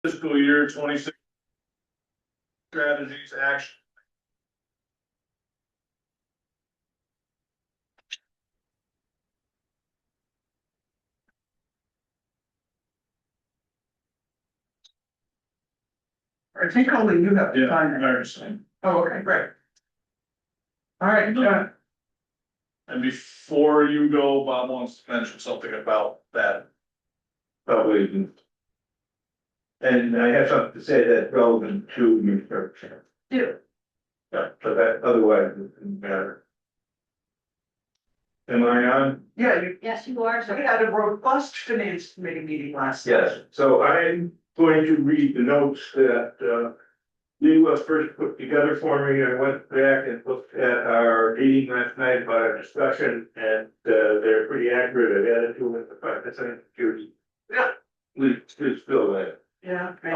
Fiscal year 26 strategies action. I think only you have to Yeah, I sign it. understand. Oh, okay, great. All right, And before you go, Bob wants to mention something about that. Probably. And I have something to say that's relevant to your search. do. Yeah, so that otherwise it doesn't matter. Am I on? Yeah, Yes, you are. we had a robust finance committee meeting last night. Yes, so I'm going to read the notes that Leila first put together for me. I went back and looked at our meeting last night about our discussion, and they're pretty accurate. I've added to them the 5% security. Yeah. Please fill that. Yeah. Great.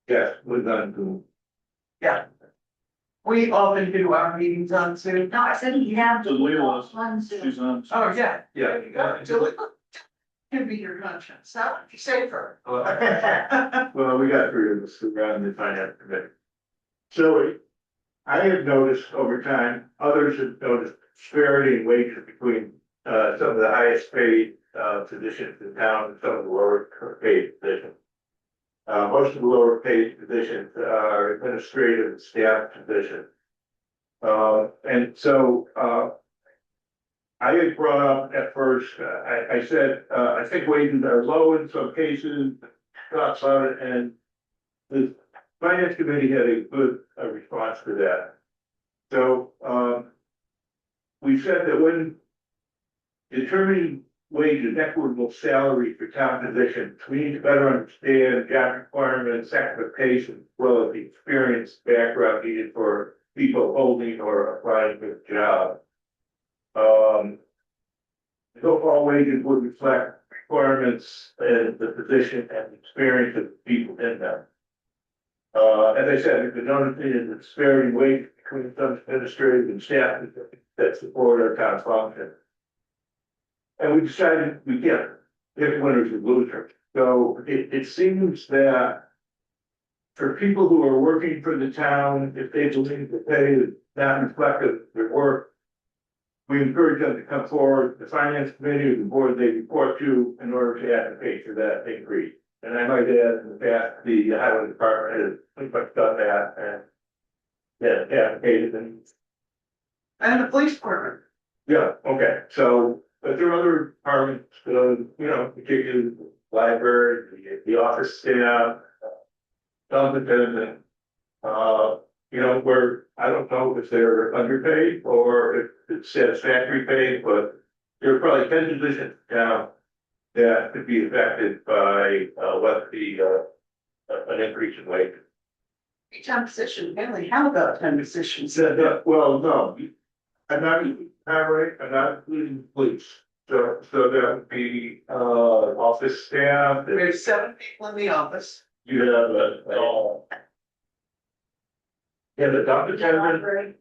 Yes, we're done to. Yeah. We often do our meetings on Zoom. No, I said you have. So Leila's, One Zoom. she's on. Oh, yeah. Yeah. Can be your conscience, that would be safer. Well, we got three of us who run the finance committee. So I have noticed over time, others have noticed disparity in wages between some of the highest paid positions in town and some of the lower paid positions. Most of the lower paid positions are administrative and staff positions. And so I had brought up at first, I said, I think wages are low in some cases, talked about it, and the finance committee had a good response to that. So we said that when determining wages, equitable salary for town positions, we need to better understand job requirements, expectations, as well as the experience background needed for people holding or applying for the job. So all wages would reflect requirements and the position and experience of the people in them. As I said, we've been noticing the disparity in wages between some administrative and staff that support our town function. And we decided we can't pick winners and losers. So it seems that for people who are working for the town, if they believe the pay is not reflective of their work, we encourage them to come forward, the finance committee or the board they report to, in order to advocate for that increase. And I might add, in the past, the highway department has pretty much done that and advocated and. And the police department. Yeah, okay, so, but there are other departments, particularly the library, the office staff, competent, and, where I don't know if they're underpaid or if it's satisfactory pay, but there are probably 10 positions now that could be affected by what an increase in wage. Each town position, we only have about 10 positions. Well, no, I'm not including highway, I'm not including police. So that would be office staff. We have 7 people in the office. You have a doctor attendant.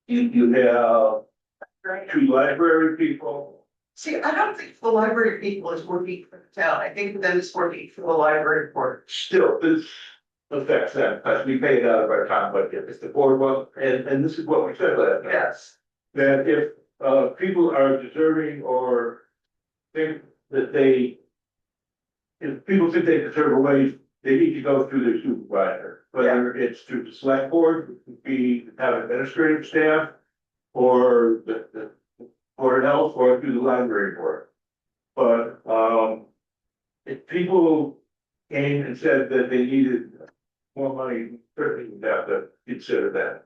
You have Right. 2 library people. See, I don't think the library people is working for the town. I think that it's working for the library board. Still, this affects them, because we pay it out of our town budget. It's the board one, and this is what we said last night. Yes. That if people are deserving or think that if people think they deserve a raise, they need to go through their supervisor. Whether it's through the select board, which would be the town administrative staff, or the board of health, or through the library board. But if people came and said that they needed more money, certainly would have to consider that.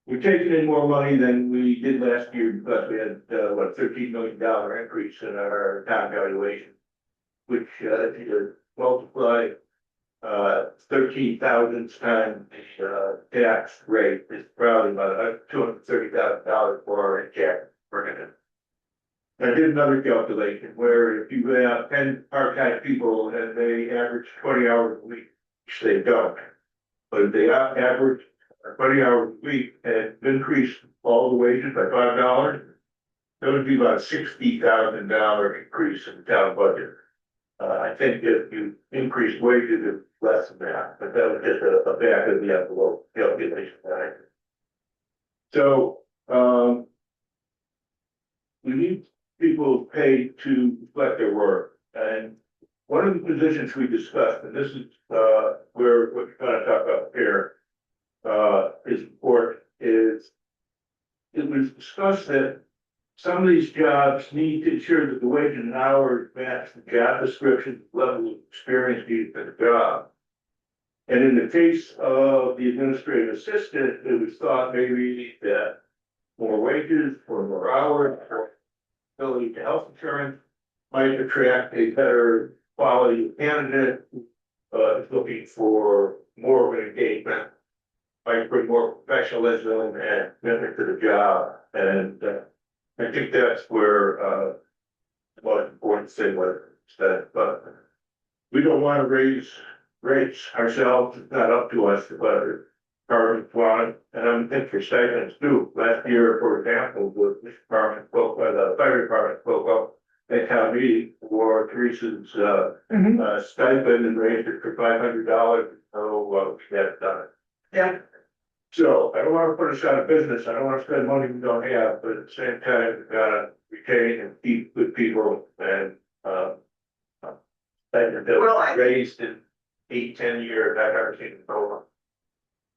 We're taking in more money than we did last year because we had, $13 million increase in our town valuation, which, if you multiply 13,000 times the tax rate is probably about $230,000 for our check for it. I did another calculation where if you have 10 part-time people and they average 20 hours a week, which they don't, but if they average 20 hours a week and increase all the wages by $5, It would be about $60,000 increase in the town budget. I think if you increase wages, it's less than that, but that was just a back of the envelope calculation. Right? So, we need people paid to reflect their work. And one of the positions we discussed, and this is, where what you're trying to talk about here, is important, is it was discussed that some of these jobs need to ensure that the wage and hours match the job description, level of experience needed for the job. And in the case of the administrative assistant, it was thought maybe that more wages for more hours, for ability to health insurance might attract a better quality candidate who is looking for more of an engagement, might bring more professionalism and commitment to the job. And I think that's where the most important thing was that, but we don't want to raise rates ourselves. It's not up to us, but departments want it, and I'm thinking for stipends too. Last year, for example, the department spoke, the fire department spoke up at town meeting for Teresa's stipend and raised it for $500. So we have done it. Yeah. So I don't want to put us out of business. I don't want to spend money we don't have, but at the same time, we've got to retain and keep good people and Well, I- raised in 8, 10 years. I've never seen it over.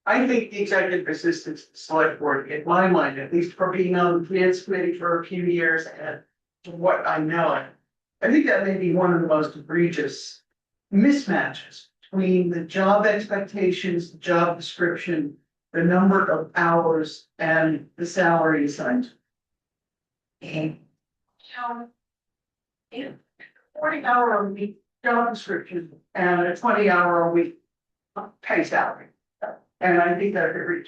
I think the executive assistant to the select board, in my mind, at least for being on the finance committee for a few years and from what I know, I think that may be one of the most egregious mismatches between the job expectations, the job description, the number of hours and the salary assigned. And, you know, 40-hour a week job description and a 20-hour a week pay salary. And I think that's very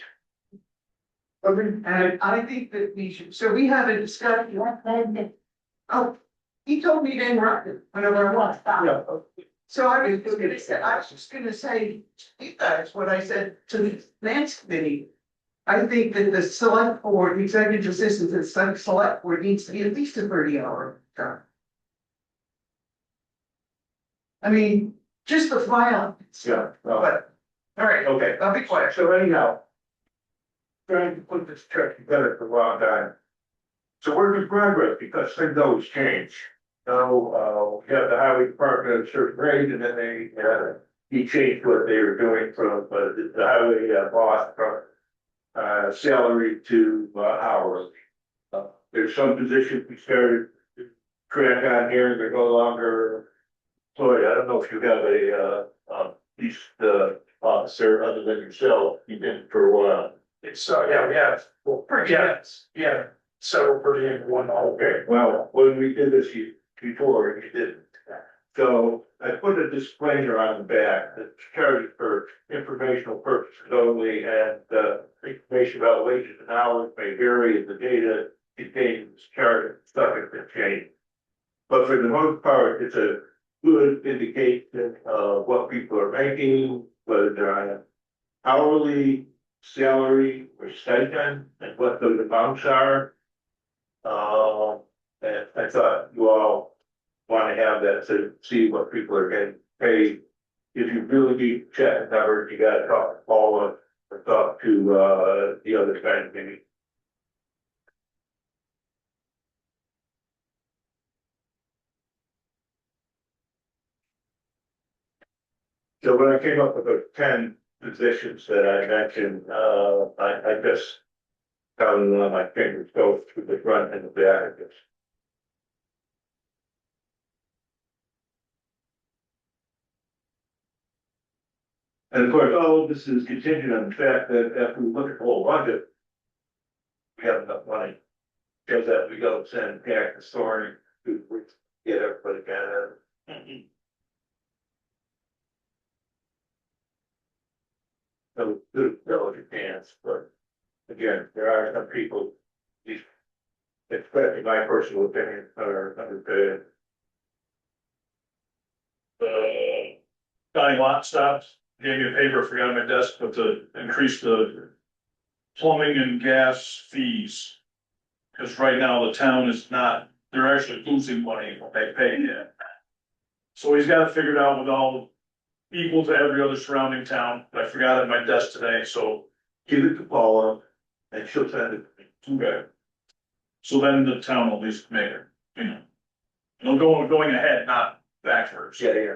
true. And I think that we should, so we have a discussion. Oh, he told me to interrupt him whenever I want. Yeah. So I was just gonna say to you guys what I said to the finance committee. I think that the select board, the executive assistant, the select board needs to be at least a 30-hour job. I mean, just the file. Yeah. Well, But, all right, okay. I'll be quiet. So anyhow, trying to put this check together for a long time. So work in progress because things always change. So, we have the highway department at a certain rate and then he changed what they were doing from, the highway boss from, salary to, hourly. There's some positions we started to track on here, they're no longer employed. I don't know if you have a, police, officer other than yourself, you've been for a while. It's, yeah, we have, well, yeah, several per diem, one all. Okay, well, when we did this before, you didn't. So I put a disclaimer on the back that's charged for informational purposes only, and information about wages and hours may vary as the data contained in this chart is subject to change. But for the most part, it's a good indication of what people are making, whether they're on an hourly, salary, or stipend, and what those amounts are. And I thought you all want to have that to see what people are getting paid. If you really need to check the numbers, you gotta talk to Paula or talk to, the other side maybe. So when I came up with those 10 positions that I mentioned, I just counted them on my fingers, go through the front and the back. And of course, all of this is contingent on the fact that after we look at the whole budget, we have enough money. Because that we go send back the story to get everybody together. So do diligent dance, but again, there are some people, these, especially my personal opinion, are underpaid. County lot stops, gave me a paper, forgot on my desk, but to increase the plumbing and gas fees. Cause right now the town is not, they're actually losing money when they pay him. So he's gotta figure it out with all equal to every other surrounding town. I forgot it at my desk today, so. Give it to Paula and she'll send it to me. Okay. So then the town will at least make it, you know. It'll going ahead, not backwards. Yeah.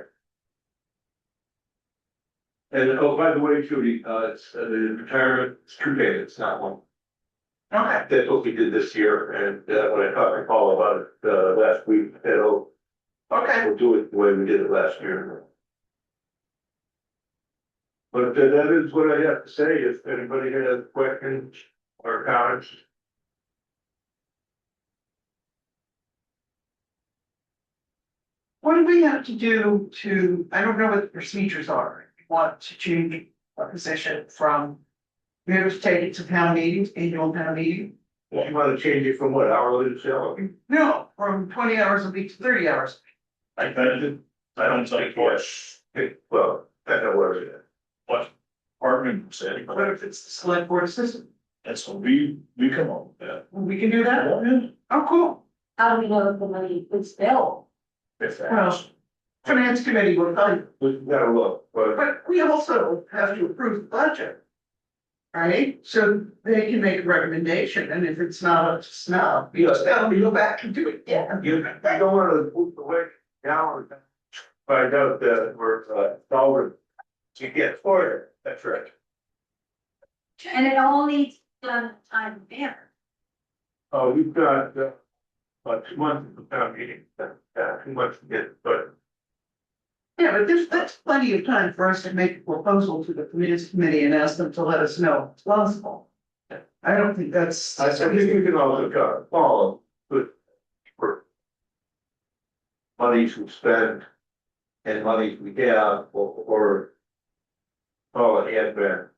And oh, by the way, Judy, it's the retirement, it's 2 days, it's not one. Okay, That's what we did this year, and when I talked to Paul about it, last week, we'll okay. do it the way we did it last year. But that is what I have to say, if anybody has questions or comments. What do we have to do to, I don't know what the procedures are, if you want to change a position from. We have to take it to town meetings, annual town meeting? If you wanna change it from what, hourly to salary? No, from 20 hours a week to 30 hours. I don't think much, Well, I know where it is. what department said, What if it's the select board assistant? that's what we come up with that. We can do that? Oh, yeah. Oh, cool. How do we know if the money is spelled? If Well, that's, Finance committee will tell you, We gotta look, but but we also have to approve the budget. Right? So they can make a recommendation, and if it's not up to snuff, you just tell them to go back and do it. Yeah. you don't wanna move the way down. Find out that we're, dollar to get for it, that's right. And it all needs done time banner. Oh, you've got, about 2 months of town meeting, 2 months to get, but Yeah, but that's plenty of time for us to make a proposal to the finance committee and ask them to let us know it's possible. I don't think that's. I think we can also follow, but for monies we spend and monies we have, or call it admin.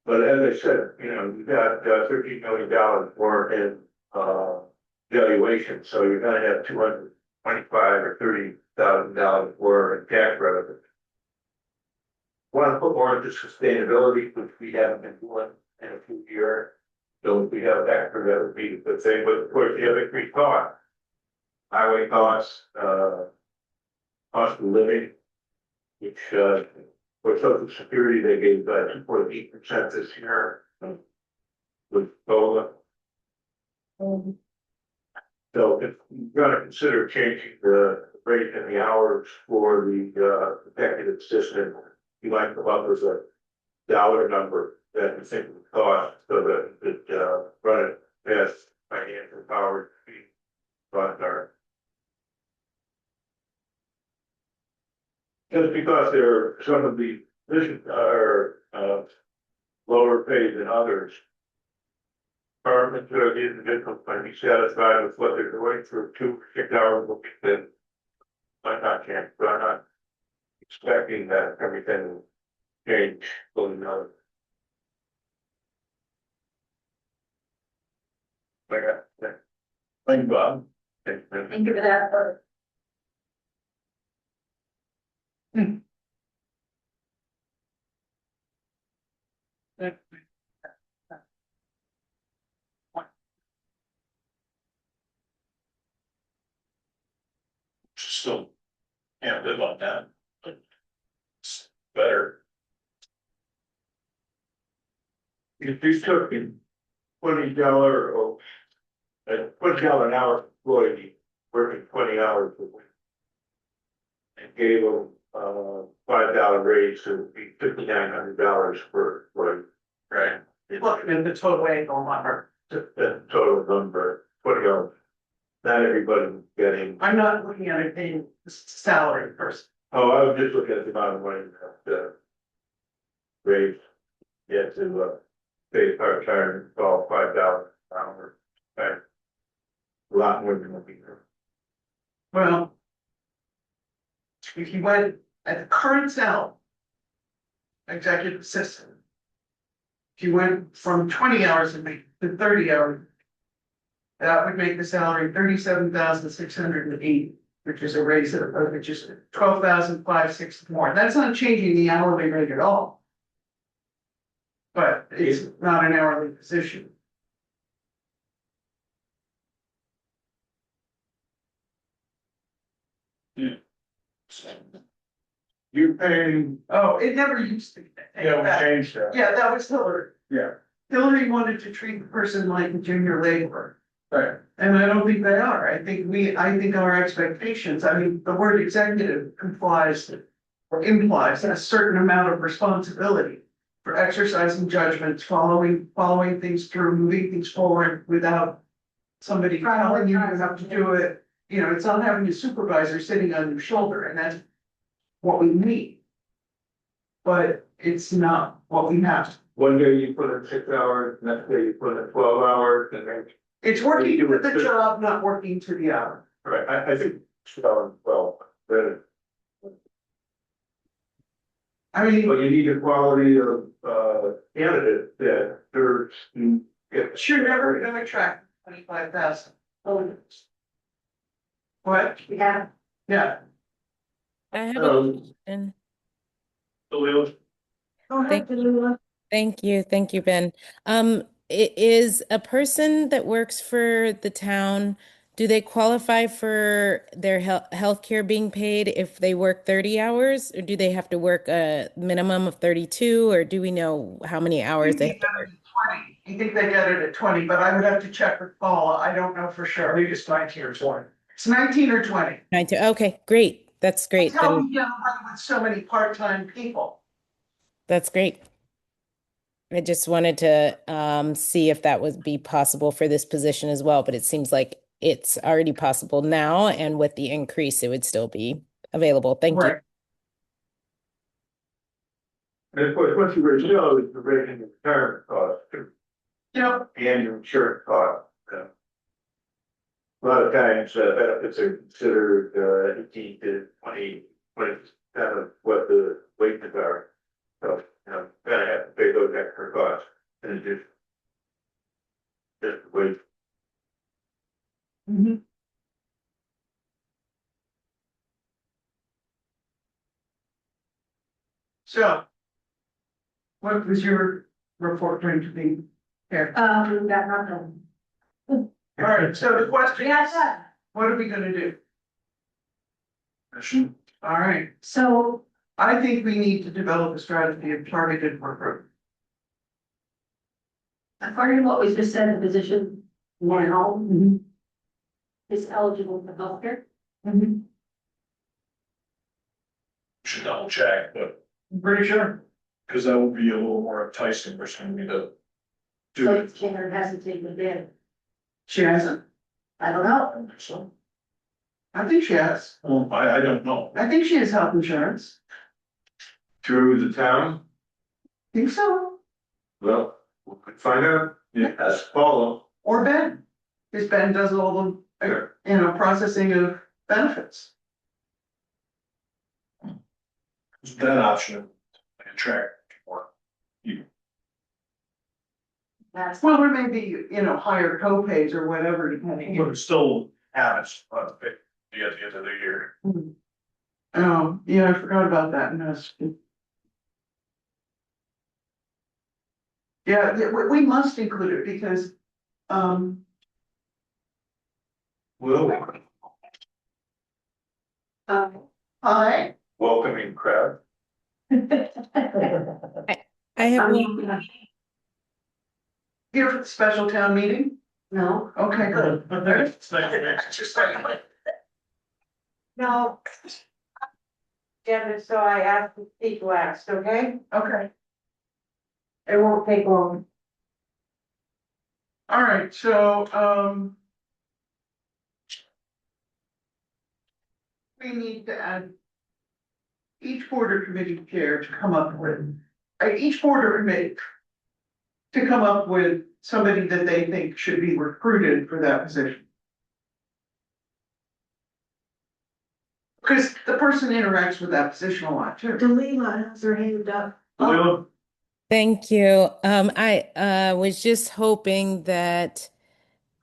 But as I said, you know, we've got $13 million more in valuation, so you're gonna have $225 or $30,000 more in tax revenue. Want to put more into sustainability, which we haven't been doing in a few years. So if we have extra, that would be a good thing, but of course, you have increased costs. Highway costs, cost of living, which, for social security, they gave 2.8% this year. With COLA. So if you're gonna consider changing the rate and the hours for the executive assistant, you might come up with a dollar number that you think would cost, so that you could run it past financial power to be run there. Just because some of the positions are lower paid than others. Departments or the individuals might be satisfied with what they're doing for 2 or 6 hours a week, then I'm not expecting that everything will change going on. thank you, Bob. Thank you for that. Still can't live on that, but it's better. If you took in $20 or $20 an hour employee working 20 hours a week and gave them $5 raise, it would be $5,900 per employee. Right. Looking at the total annual number. The total number, 20 hours. Not everybody getting, I'm not looking at it being salary person. oh, I was just looking at the amount of money that raise, yeah, to pay part-time, call $5 an hour. Right. A lot more than what we do. Well. If you went at the current salary. Executive assistant. If you went from 20 hours a week to 30 hours. That would make the salary 37,680, which is a raise of, which is 12,560 more. That's not changing the hourly rate at all. But it's not an hourly position. You're paying, Oh, it never used to be. Yeah, we changed that. Yeah, that was Hillary. Yeah. Hillary wanted to treat the person like a junior laborer. Right. And I don't think they are. I think our expectations, I mean, the word executive implies or implies a certain amount of responsibility for exercising judgments, following things through, moving things forward without somebody telling you you have to do it. You know, it's not having a supervisor sitting on your shoulder, and that's what we need. But it's not what we have. one day you put in 6 hours, next day you put in 12 hours, and then, It's working to the job, not working to the hour. right, I think, well, better. I mean, But you need a quality of, candidate that serves and gets. you're never gonna attract 25,000. What? Yeah. Yeah. I have a Um, question. Leland? Go ahead, Tallulah. Thank you, Ben. Is a person that works for the town, do they qualify for their healthcare being paid if they work 30 hours, or do they have to work a minimum of 32, or do we know how many hours they have to work? 20. You think they get it at 20, but I would have to check with Paula. I don't know for I sure. think it's 19 or 20. It's 19 or 20. 92. Okay, great. That's great. That's how Then we get away with so many part-time people. that's great. I just wanted to see if that would be possible for this position as well, but it seems like it's already possible now, and with the increase, it would still be available. Thank you. Right. And of course, once you raise those, you're raising your retirement costs too, Yep. and your insurance costs. A lot of times, benefits are considered, 18 to 20% of what the wages are. So, gotta have to pay those extra costs, and it's just the way. Mhm. So. What was your report going to be here? We got nothing. All right, so the question Yeah, is, done. what are we gonna do? All right, So, I think we need to develop a strategy of targeted recruitment. according to what was just said, the position now is eligible for healthcare. Should double check, but, I'm pretty sure. because that would be a little more enticing for somebody to do So it. Karen hasn't taken advantage. She hasn't. I don't know. So, I think she has. I don't know. I think she has health insurance. Through the town, Think so. well, we could find out, Yeah. ask Paula. Or Ben. Because Ben does all the, Sure. processing of benefits. That option, I attract more people. That's, Well, there may be, higher co-pays or whatever depending. But it still happens, at the end of the year. Oh, yeah, I forgot about that. No, yeah, we must include it because, Well, I, welcoming crowd. I have one. here for the special town meeting? No, Okay, good. It's like, Just like, No. Agenda, so I asked the people asked, okay? okay, It won't take long. all right, so, we need to add each board or committee chair to come up with, each board or committee to come up with somebody that they think should be recruited for that position. Because the person interacts with that position a lot too. Delila has her hand up. Leland, Thank you. I was just hoping that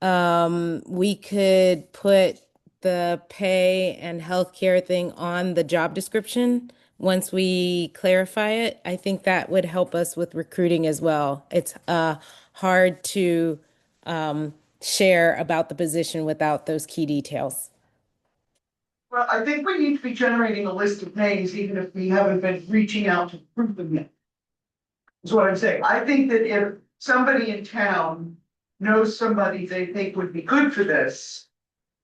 we could put the pay and healthcare thing on the job description once we clarify it. I think that would help us with recruiting as well. It's hard to share about the position without those key details. Well, I think we need to be generating a list of names, even if we haven't been reaching out to prove them yet. Is what I'm saying. I think that if somebody in town knows somebody they think would be good for this,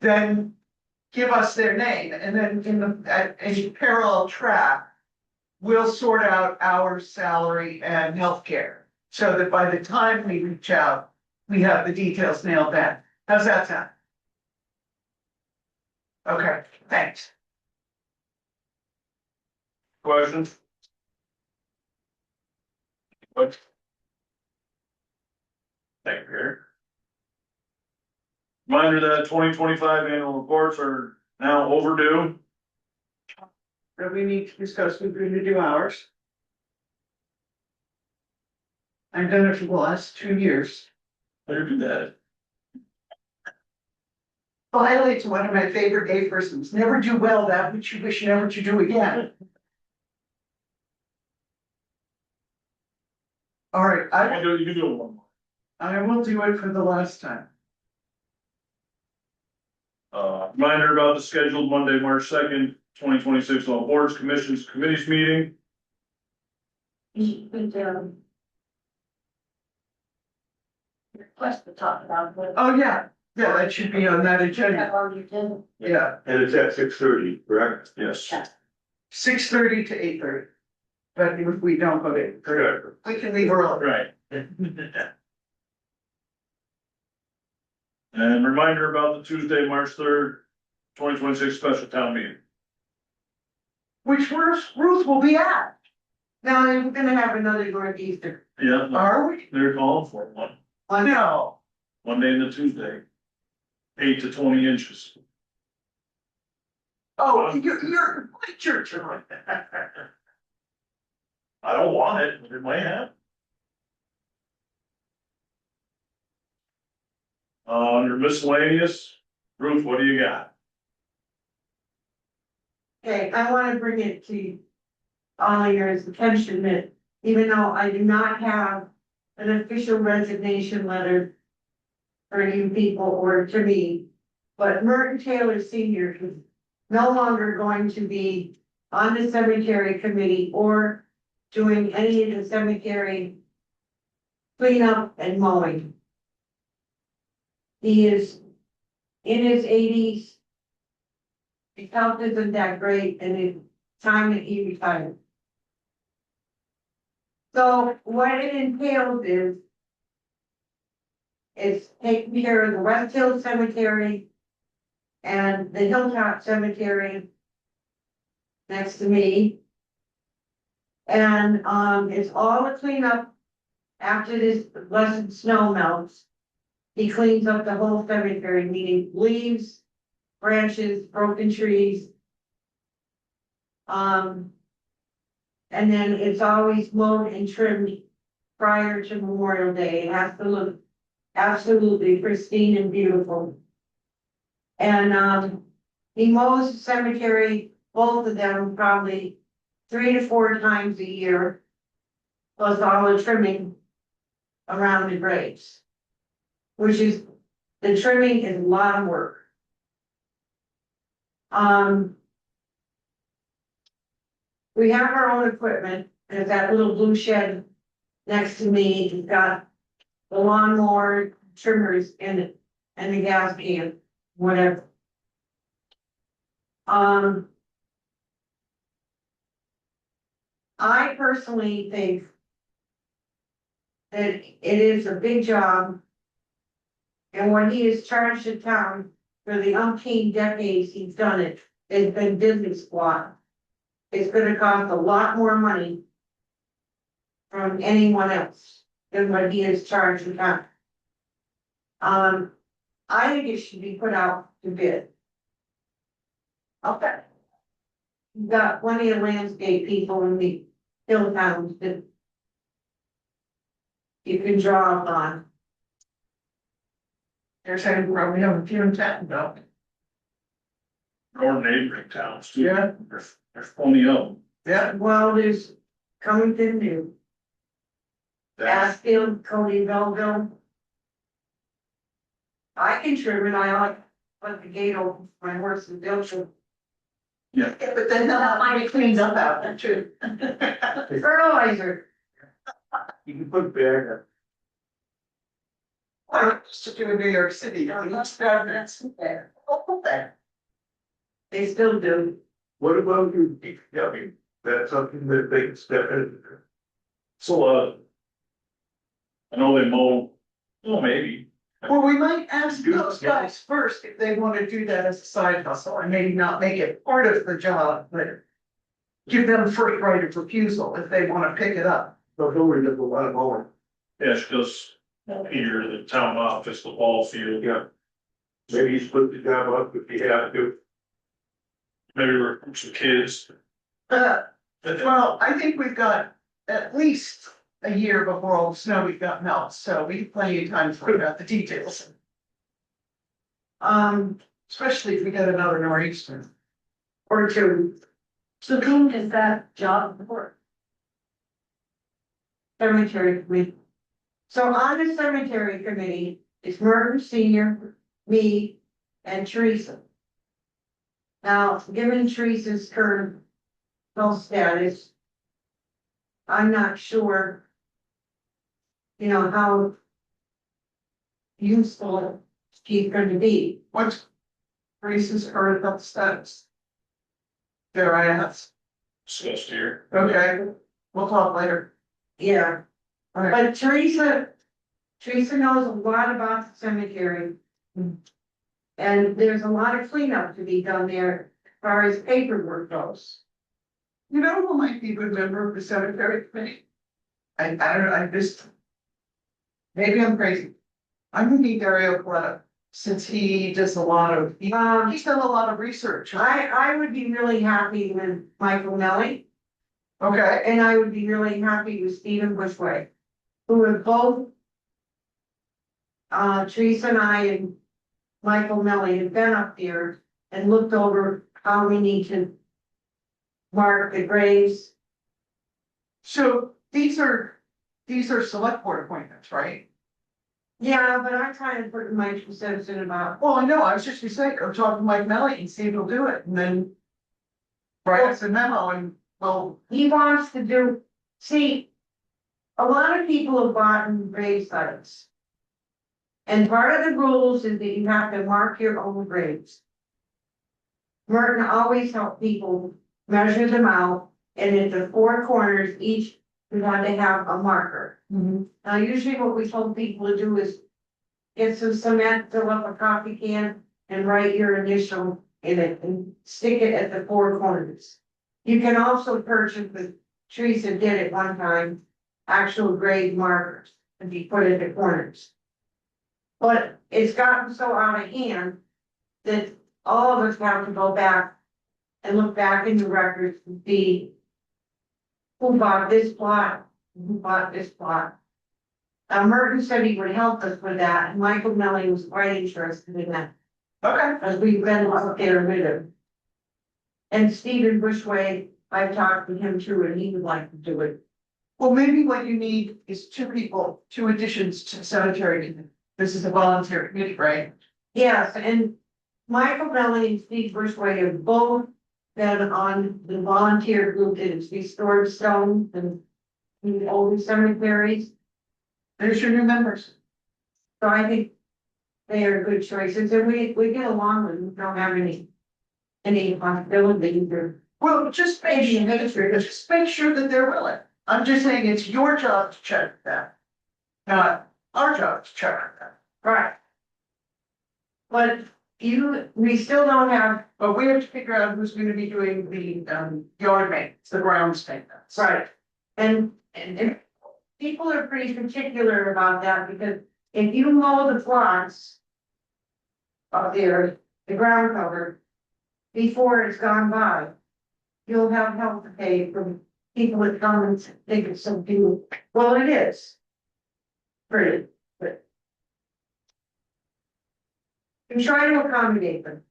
then give us their name, and then at a parallel track, we'll sort out our salary and healthcare, so that by the time we reach out, we have the details nailed down. How's that sound? Okay, thanks. Questions? What? Thank you, Gary. Reminder that 2025 annual reports are now overdue. So we need to discuss who's going to do ours. I've done it for the last 2 years. Better do that. Violates one of my favorite day persons, never do well that which you wish never to do again. All right, You can do it one more. I will do it for the last time. Reminder about the scheduled Monday, March 2nd, 2026 all boards, commissions, committees meeting. You could, request to talk about what. Oh, yeah, that should be on that agenda, I've already done. yeah, And it's at 6:30, correct? Yes. 6:30 to 8:30. But if we don't go to 8:30, we can leave early. Right. And reminder about the Tuesday, March 3rd, 2026 special town meeting. Which Ruth will be at. Now, we're gonna have another Northeaster, Yeah, are we? they're calling for one, No, Monday and the Tuesday. 8 to 20 inches. oh, you're church, right? I don't want it, but it might happen. Under miscellaneous, Ruth, what do you got? Okay, I wanna bring it to all your attention that even though I do not have an official resignation letter for you people or to me, but Merton Taylor Senior is no longer going to be on the cemetery committee or doing any of the cemetery cleanup and mowing. He is in his 80s. His health isn't that great, and it's time that he retired. So what it entails is taking care of the West Hill Cemetery and the Hilltop Cemetery next to me. And it's all the cleanup after this blessed snow melts. He cleans up the whole cemetery, meaning leaves, branches, broken trees. And then it's always mowed and trimmed prior to Memorial Day. It has to look absolutely pristine and beautiful. And he mows the cemetery, both of them probably 3 to 4 times a year, plus all the trimming around the graves, which is, the trimming is a lot of work. We have our own equipment. There's that little blue shed next to me. It's got the lawnmower, trimmers in it, and the gas can, whatever. I personally think that it is a big job. And when he is charged the town for the umpteen decades he's done it, it's been business squad. It's gonna cost a lot more money from anyone else than what he is charged the town. I think it should be put out to bid. Okay. You've got plenty of landscape people in the hill towns that you can draw upon. They're saying probably have a few in town, though. Or neighboring towns too. Yeah. There's plenty of them. Yeah, Well, there's Cummington New, Asfield, Cody, Belleville. I can trim it, I like, put the gate open for my horses, they'll trim. Yeah, but then they'll have to be cleaned up after too. Fertilizer. You can put bear I used to do in New York City, you know, that's governance there. Oh, there. They still do. What about your DPW? That's something that they can step in. So, I know they mow, well, maybe. Well, we might ask those guys first if they wanna do that as a side hustle, and maybe not make it part of the job, but. Give them first right of refusal if they wanna pick it up. But no, we did a lot of mowing. Yeah, she does here, the town office, the ball field, Yeah. Maybe you split the job up if you have to. maybe recruit some kids. Well, I think we've got at least a year before all the snow we've got melts, so we have plenty of time to figure out the details. Especially if we get another nor'easter. Or two. So whom is that job for? Cemetery committee. So on the cemetery committee is Merton Senior, me, and Teresa. Now, given Teresa's current health status, I'm not sure, you know, how useful she's going to be. What's Reese's current health status? There I ask. Discussed here. Okay, we'll talk later. Yeah, All right. but Teresa knows a lot about the cemetery. And there's a lot of cleanup to be done there as far as paperwork goes. You know who might be a good member of the cemetery committee? I don't know, I just. Maybe I'm crazy. I'm gonna need Dario Coletta, since he does a lot of, he's done a lot of research. I would be really happy with Michael Melly, Okay, and I would be really happy with Stephen Bushway, who are both. Teresa and I and Michael Melly have been up there and looked over how we need to mark the graves. so these are select board appointments, right? Yeah, but I'm trying to put my 2 cents in about, Well, I know, I was just gonna say, go talk to Mike Melly and see if he'll do it, and then. Write us a memo and, well, he wants to do, see, a lot of people have bought grave sites. And part of the rules is that you have to mark your own graves. Merton always helped people measure them out, and at the 4 corners, each, you had to have a marker. Now, usually what we told people to do is get some cement, fill up a coffee can, and write your initial in it and stick it at the 4 corners. You can also purchase, with Teresa did it one time, actual grade markers and be put at the corners. But it's gotten so out of hand that all of us have to go back and look back in the records to see who bought this plot, who bought this plot. Merton said he would help us with that, and Michael Melly was quite interested in that, okay, as we've been up there with him. And Stephen Bushway, I've talked to him too, and he would like to do it. well, maybe what you need is 2 people, 2 additions to the cemetery committee. This is a volunteer committee, right? Yes, and Michael Melly and Steve Bushway have both been on the volunteer group that has restored stones and the old cemeteries. There's your new members. So I think they are good choices, and we get along with them, we don't have any possibility or. Well, just make sure that they're willing. I'm just saying it's your job to check that. Not our job to check that. Right. But we still don't have. But we have to figure out who's gonna be doing the yard maintenance, the grounds maintenance. Right. And people are pretty particular about that, because if you mow the plots up there, the ground cover, before it's gone by, you'll have help to pay from people that come and think it's so beautiful. Well, it is. Pretty, but. And try to accommodate them.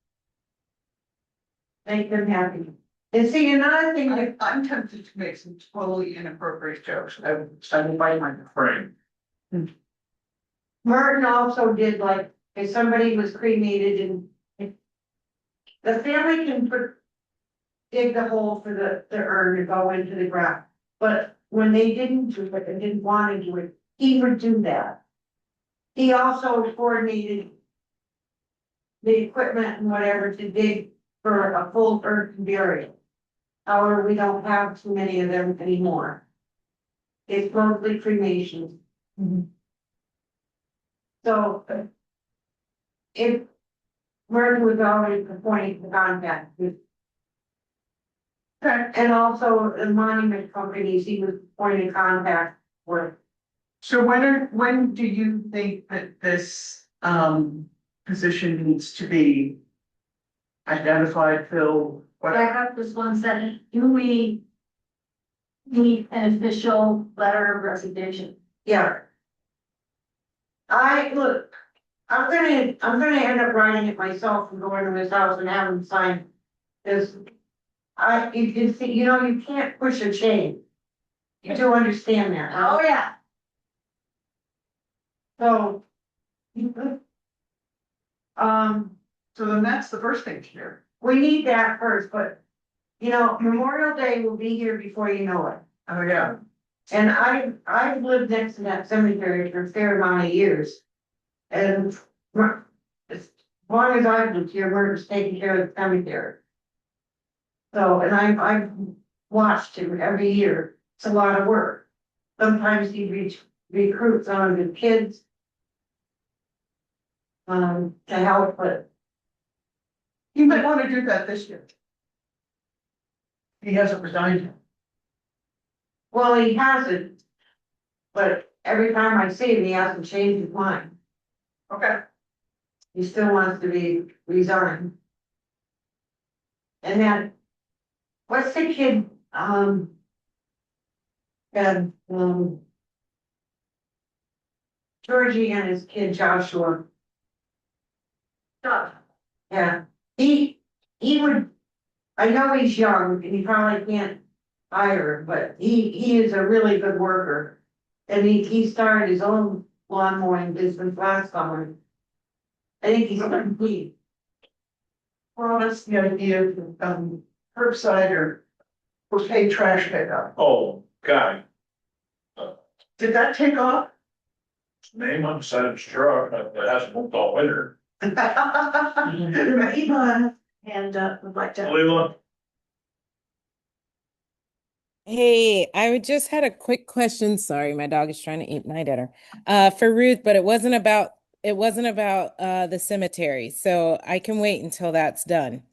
Make them happy. And see, another thing that I'm tempted to make some totally inappropriate jokes. I will bite my brain. Merton also did, like, if somebody was cremated and the family can put dig the hole for the urn to go into the ground. But when they didn't do it and didn't want to do it, he would do that. He also coordinated the equipment and whatever to dig for a full earth burial. However, we don't have too many of them anymore. It's mostly cremation. So if Merton was always the point of contact with. And also the monument companies, he was the point of contact with. So when do you think that this, position needs to be identified, filled? Back up just one second. Do we need an official letter of resignation? Yeah. Look, I'm gonna end up writing it myself and going to his house and having him sign. This, you can see, you can't push a chain. You do understand that, huh? Oh, yeah. So. So then that's the first thing to do. We need that first, but, Memorial Day will be here before you know it. Oh, yeah. And I've lived next to that cemetery for a fair amount of years. And as long as I've lived here, we're just taking care of the cemetery. So, and I've watched him every year. It's a lot of work. Sometimes he recruits some of the kids to help, but You might want to do that this year. He hasn't resigned. well, he hasn't. But every time I see him, he hasn't changed his mind. Okay. He still wants to be resigned. And then, what's the kid, Georgie and his kid Joshua. Yeah, he would, I know he's young and he probably can't hire, but he is a really good worker. And he started his own lawn mowing business last summer. I think he's complete. Well, that's the idea of, curbside or paid trash pickup. Oh, God, Did that take off? name on the side of his truck, that hasn't worked all winter. Eva, and would like to. Leila, Hey, I just had a quick question. Sorry, my dog is trying to eat my dinner. For Ruth, but it wasn't about the cemetery, so I can wait until that's done.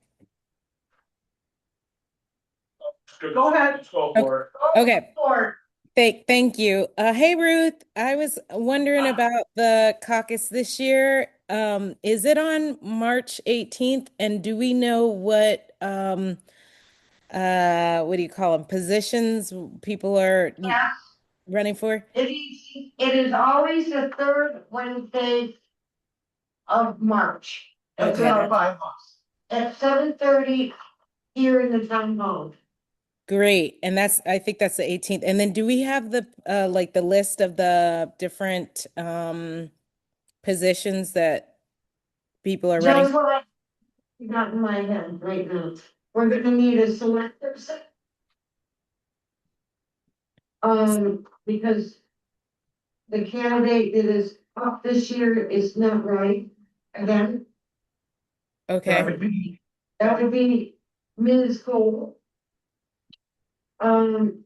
Go ahead. let's go for it. Okay. Or, Thank you. Hey Ruth, I was wondering about the caucus this year. Is it on March 18th? And do we know what what do you call them? Positions people are yeah, running for? it is always the third Wednesday of March. That's Okay, in our that's bylaws. At 7:30 here in the town hall. great. And I think that's the 18th. And then do we have the like the list of the different positions that people are running? Just what I got in my head right now. We're gonna need a select person. Because the candidate that is up this year is not right. Again, That Okay. would be, that would be Ms. Cole. Then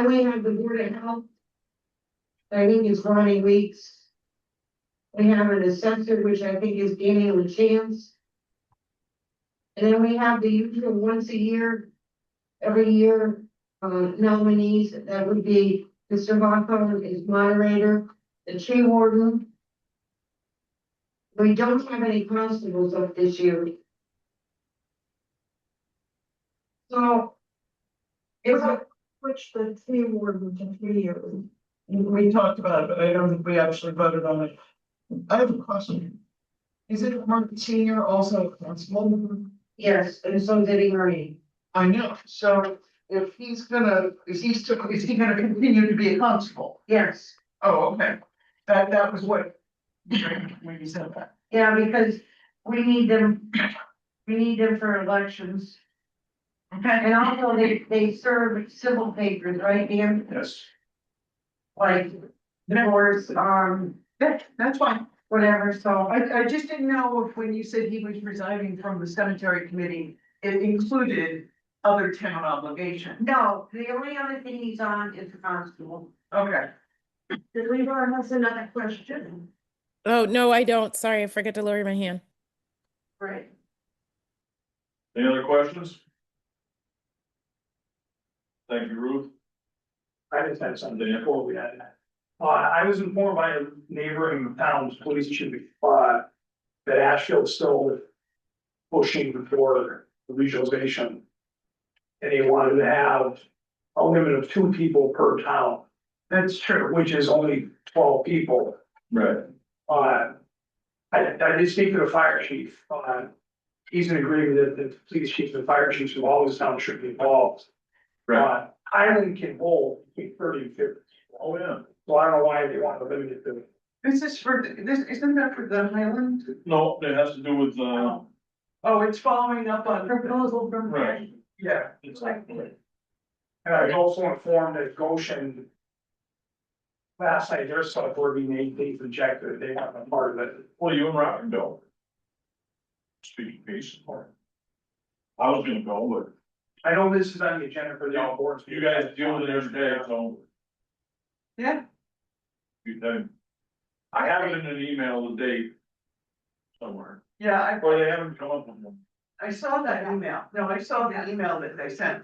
we have the Board of Health. I think it's Ronnie Weeks. We have an assessor, which I think is Daniel LaChance. And then we have the usual once a year, every year, nominees. That would be Mr. Hawthorne is moderator, the tree warden. We don't have any constables up this year. So. If I switch the tree warden to 3 years. We talked about it, but I don't think we actually voted on it. I have a question. Is it Martin Senior also a constable? yes, and so did Marie. I know, so if he's gonna, is he gonna continue to be a constable? Yes, Oh, okay, that was what, when you said that. yeah, because we need them for elections. And also they serve civil papers, right, Dan? Yes. Like divorce, That's fine. whatever, so. I just didn't know if when you said he was resigning from the cemetery committee, it included other town obligations. No, the only other thing he's on is the constable. Okay. Did Leroy has another question? Oh, no, I don't. Sorry, I forgot to lower my hand. Right. Any other questions? Thank you, Ruth. I just had something before we had that. I was informed by a neighboring town's police chief, that Ashfield's still pushing for the regionalization. And he wanted to have a limit of 2 people per town. That's true. Which is only 12 people. Right. I did speak to the fire chief, he's in agreement that the police chief and fire chiefs of all these towns should be involved. Highland can hold between 30 and 50. Oh, yeah. So I don't know why they want to limit it to. This is for, this, isn't that for the Highland? No, it has to do with, Oh, it's following up on. Proposal from. Right. Yeah. it's Like, And I was also informed that Goshen. Last night, their select board meeting, they rejected it, they weren't a part of it. well, you and Robert go. Speaking piece. I was gonna go, but I know this is on the agenda for the all boards. you guys deal with it every day, so Yeah, I have it in an email, the date. Somewhere, yeah, or they haven't come up with one. I saw that email. No, I saw the email that they sent.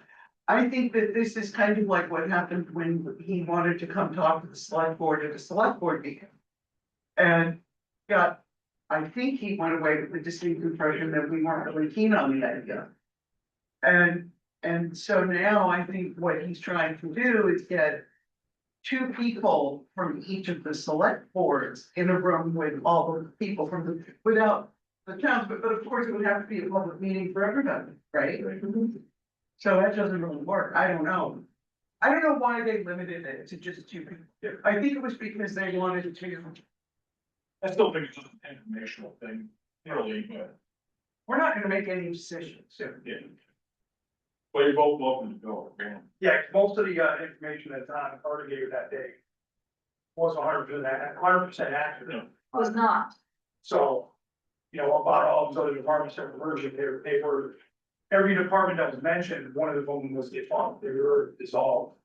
I think that this is kind of like what happened when he wanted to come talk to the select board at a select board meeting. And got, I think he went away with the distinct impression that we weren't really keen on the idea. And so now I think what he's trying to do is get 2 people from each of the select boards in a room with all the people from the, without the towns, but of course it would have to be a public meeting for everybody, right? So that doesn't really work. I don't know. I don't know why they limited it to just 2 people. I think it was because they wanted to, I still think it's just an informational thing, really, but, we're not gonna make any decisions soon. yeah. But you're both welcome to go, yeah. Yeah, most of the information that's on Carter gave that day. Was 100% accurate. Yeah. Was not. So, you know, about all those other departments that were merging, they were, every department that was mentioned, one of them was defunct, they were dissolved.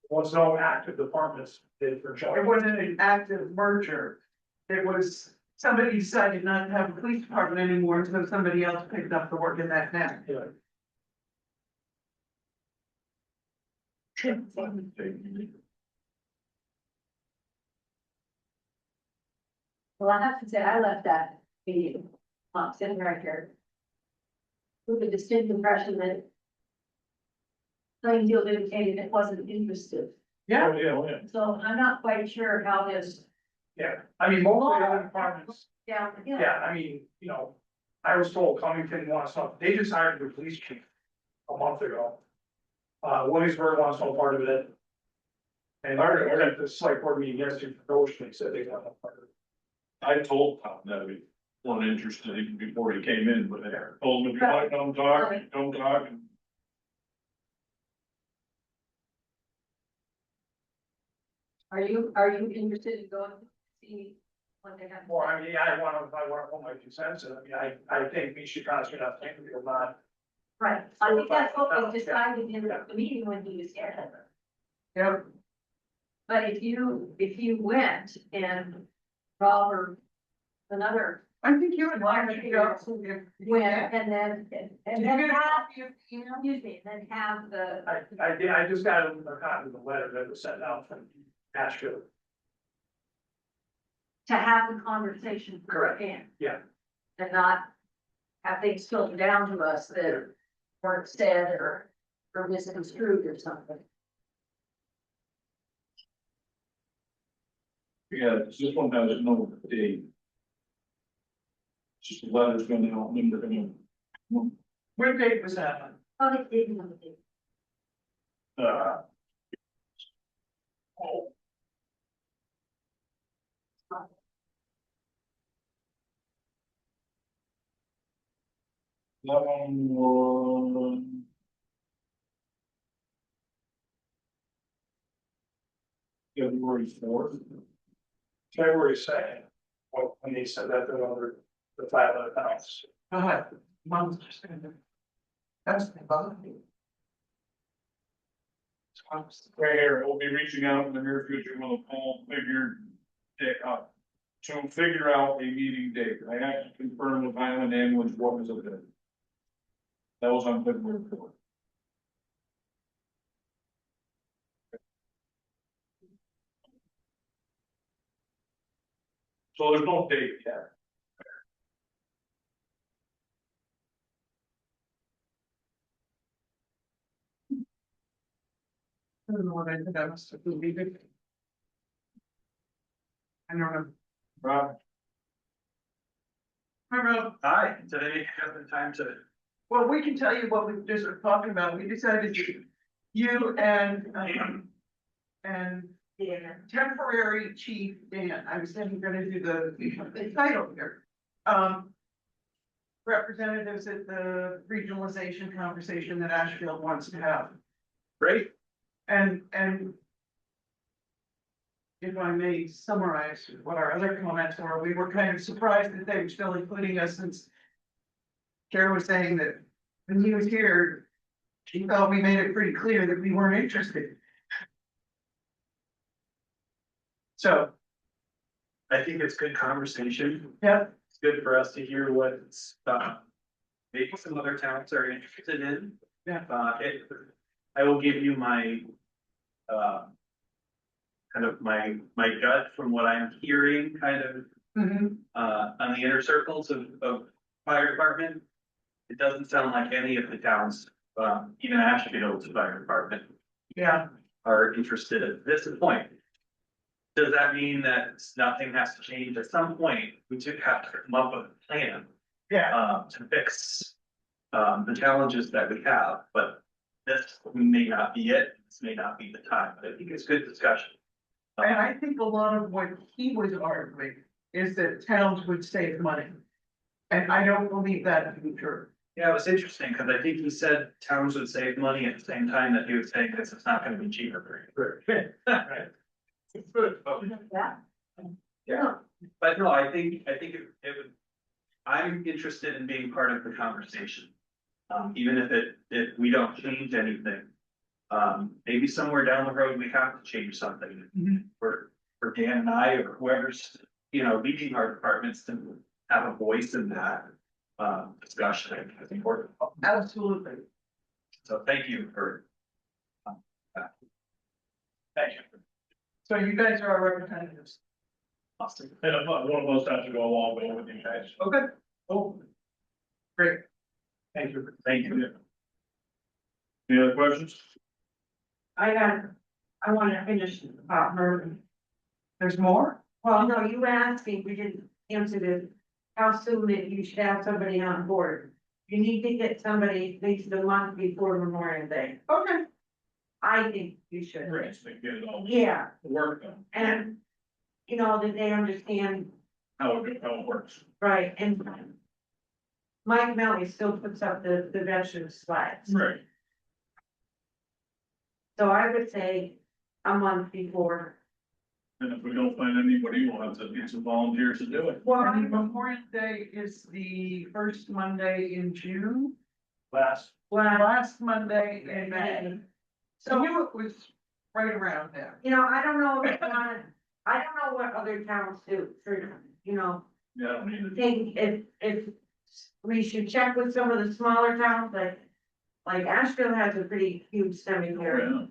There was no active departments that were It showing. wasn't an active merger. It was, somebody decided not to have a police department anymore, so somebody else picked up the work in that now. Well, I have to say, I left that meeting, sitting right here. With a distinct impression that. Plainfield indicated it wasn't interested, Yeah, Oh, yeah, oh, yeah. so I'm not quite sure how this. Yeah, I mean, most of the other departments, Down the hill. yeah, I mean, you know, I was told Covington wants something, they just hired the police chief a month ago. Williamsburg wants no part of it. And I heard at the select board meeting yesterday, for Goshen, they said they want no part of it. I told Tom that we weren't interested even before he came in, but I told him if you like, don't talk, don't talk. Are you interested in going to see what they have? Well, I mean, I want to put my 2 cents in, I mean, I think we should concentrate on Plainfield, not. Right, I think that's what we decided in the meeting when he was here. yeah. But if you went and Robert, another I think you and I should go. went and then Did and you then get a have, copy of the email? excuse me, and then have the. I did, I just got a copy of the letter that was sent out from Ashfield. To have the conversation. Correct. firsthand. Yeah. And not have things filtered down to us that weren't said or misconstrued or something. Yeah, this one has no date. It's just the letter's going out, and they're gonna, What date was that? Oh, they didn't have a date. uh. That one was February 4th. February 2nd, when they said that they're under the 500 pounds. Mom's just gonna. That's the bottom. Right here, we'll be reaching out in the near future with a full figure date up. To figure out a meeting date, I have to confirm with Highland Ambulance what was it. That was on February 4th. So there's no date yet. I don't know what I did, I must have deleted it. I don't know. Rob, Hi, Rob. Hi, today has been time to. Well, we can tell you what we just were talking about. We decided to, you and Yeah. temporary chief Dan, I was saying we're gonna do the title here. Representatives at the regionalization conversation that Ashfield wants to have. Great. And if I may summarize what our other comments were, we were kind of surprised that they were still including us since Kara was saying that when he was here, she felt we made it pretty clear that we weren't interested. So, I think it's good conversation. yeah, It's good for us to hear what's, maybe some other towns are interested in. Yeah. I will give you my, kind of my gut from what I'm hearing, kind of, on the inner circles of fire department. It doesn't sound like any of the towns, even Ashfield's fire department, yeah, are interested at this point. Does that mean that nothing has to change? At some point, we just have to come up with a plan, yeah. to fix, the challenges that we have, but this may not be it, this may not be the time, but I think it's good discussion. And I think a lot of what he was arguing is that towns would save money. And I don't believe that to be true. Yeah, it was interesting, because I think he said towns would save money at the same time that he was saying this is not gonna be cheaper for you. Right. Yeah. Yeah, but no, I think it would, I'm interested in being part of the conversation. Even if we don't change anything. Maybe somewhere down the road, we have to change something. For Dan and I, or whoever's, leading our departments to have a voice in that, discussion, I think is important. Absolutely. So thank you for. That. Thank you. So you guys are our representatives. Austin. and if not, one of us has to go along with it with you guys. Okay. Oh. Great. Thank you. Thank you. Any other questions? I wanna finish about Mervyn. There's more? Well, no, you asked me, we didn't answer this, how soon that you should have somebody on board. You need to get somebody at least a month before Memorial Day. Okay. I think you should. Great, so get it all Yeah, work done, and, that they understand, how it works. right, and Mike Melly still puts up the veteran flags. Right. So I would say a month before. And if we don't find anybody, we'll have to get some volunteers to do it. Well, Memorial Day is the first Monday in June, Last. last Monday in May. So you it was right around there. I don't know if I don't know what other towns do for, Yeah, I don't need it. think if we should check with some of the smaller towns, like Asheville has a pretty huge cemetery, Yeah.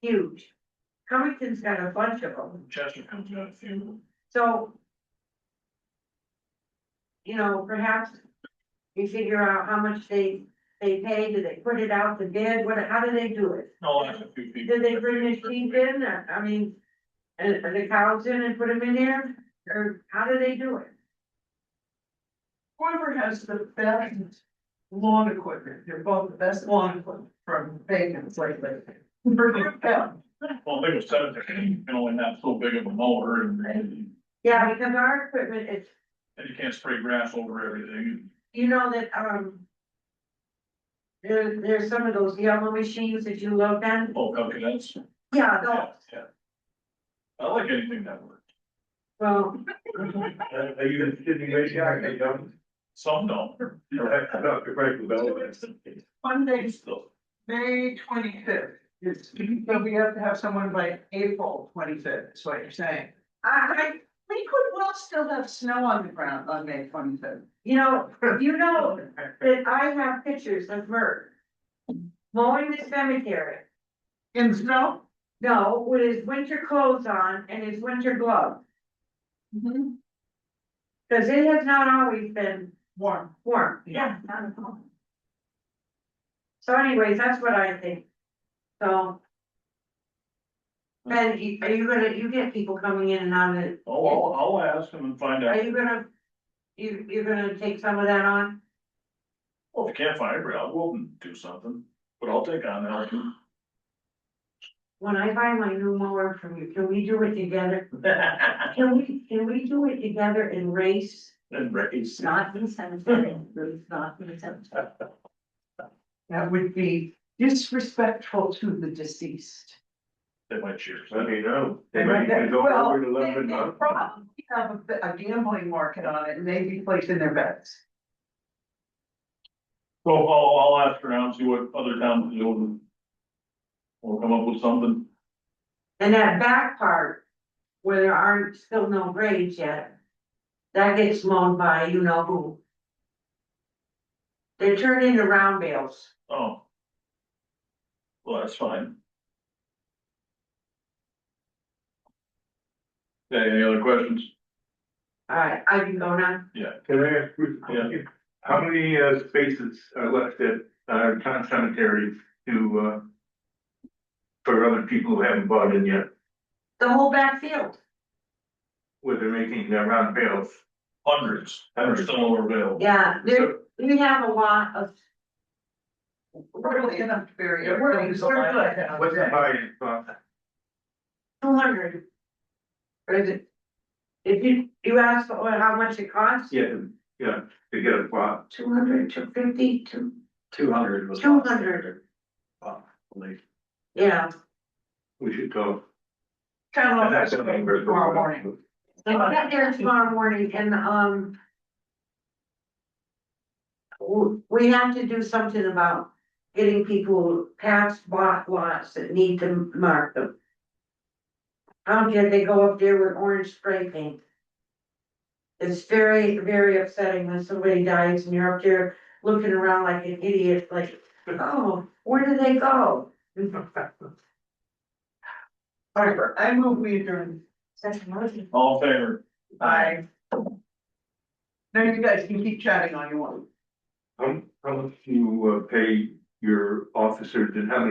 huge. Covington's got a bunch of them, Chesterfield's got a few. so. Perhaps we figure out how much they pay, do they put it out to bid, how do they do it? No, that's a few people. Do they bring the sheep in, and the cows in and put them in there, or how do they do it? Whoever has the best lawn equipment, they're both the best lawn equipment from Bacon's lately. Well, they was cemetery, you can only have so big of a mower and Yeah, because our equipment is, you can't spray grass over everything. that, there's some of those yellow machines that you look at. Oh, okay, that's. Yeah, those. Yeah. I like anything that works. Well, Are you kidding me? I don't. Some don't. I don't break the bell. Monday, May 25th. So we have to have someone by April 25th, is what you're saying. We could well still have snow on the ground on May 25th. you know that I have pictures of Bert mowing the cemetery. In snow? No, with his winter clothes on and his winter gloves, because it has not always been Warm. warm. Yeah, not at all. So anyways, that's what I think. So. And are you get people coming in and out of it? Oh, I'll ask him and find Are out. you gonna, you're gonna take some of that on? Well, if you can't find everybody, I'll go up and do something, but I'll take on that. When I buy my new mower from you, can we do it together? Can we do it together and race? And raise. It's not in the cemetery, it's not in the cemetery. That would be disrespectful to the deceased. They might cheers. Let me know. They might even go Well, over to they London. they probably have a gambling market on it and they'd be placing their bets. So I'll ask around, see what other towns do, and we'll come up with something. And that back part, where there aren't still no graves yet, that gets mown by you know who. They're turned into round bales. Oh. Well, that's fine. Okay, any other questions? Alright, I can go now. Yeah. Can I ask you, Yeah. how many spaces are left at town cemetery to for other people who haven't bought in yet, The whole back field. where they're making their round bales? Hundreds, and are still available. Yeah, there, we have a lot of. Really enough to bury it. We're good. What's the buy-in cost? 200. Or is it? If you ask for how much it costs? Yeah, to get a plot. 200, 250, 200 was. 200. Yeah, We should go. Kind of And that's like something we're- tomorrow morning. I'll get there tomorrow morning and, we have to do something about getting people past block lots that need to mark them. How dare they go up there with orange spray paint? It's very, very upsetting when somebody dies and you're up there looking around like an idiot, like, oh, where did they go? Alright, I move we adjourn. Second motion. All in favor? Bye. Now you guys can keep chatting all you want. How much do you pay your officers and how many